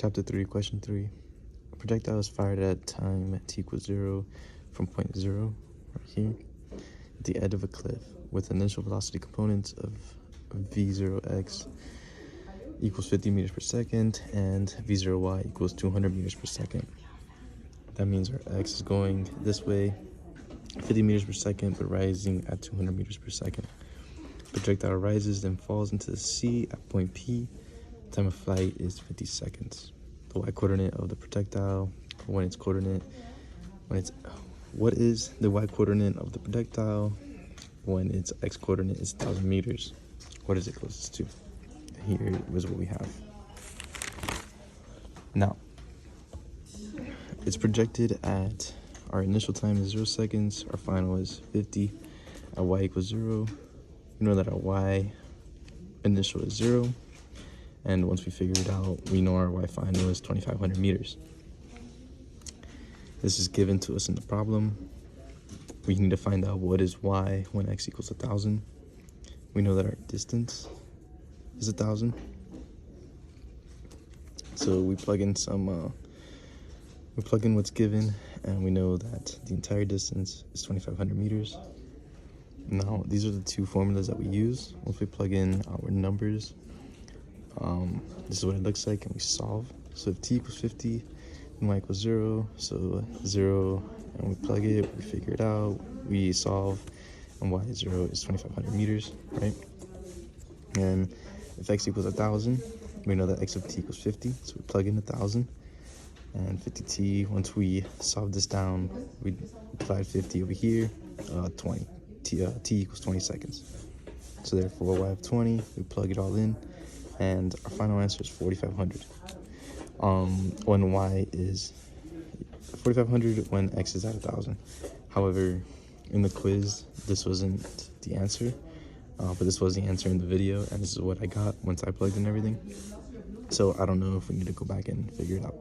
Chapter 3, Question 3. A projectile is fired at time t equals 0 from point 0, right here, at the edge of a cliff, with initial velocity components of v0x equals 50 meters per second and v0y equals 200 meters per second. That means our x is going this way, 50 meters per second, but rising at 200 meters per second. Projectile rises, then falls into the sea at point P. Time of flight is 50 seconds. The y-coordinate of the projectile, what is the y-coordinate of the projectile when its x-coordinate is 1,000 meters? What is it closest to? Here is what we have. Now, it's projected at, our initial time is 0 seconds, our final is 50, at y equals 0. We know that our y initial is 0, and once we figure it out, we know our y final is 2,500 meters. This is given to us in the problem. We need to find out what is y when x equals 1,000. We know that our distance is 1,000. So we plug in what's given, and we know that the entire distance is 2,500 meters. Now, these are the two formulas that we use. Once we plug in our numbers, this is what it looks like, and we solve. So if t equals 50 and y equals 0, so 0, and we plug it, we figure it out, we solve, and y is 0 is 2,500 meters, right? And if x equals 1,000, we know that x of t equals 50, so we plug in 1,000, and 50t, once we solve this down, we apply 50 over here, 20. T equals 20 seconds. So therefore, y of 20, we plug it all in, and our final answer is 4,500. When y is 4,500 when x is at 1,000. However, in the quiz, this wasn't the answer, but this was the answer in the video, and this is what I got once I plugged in everything. So I don't know if we need to go back and figure it out.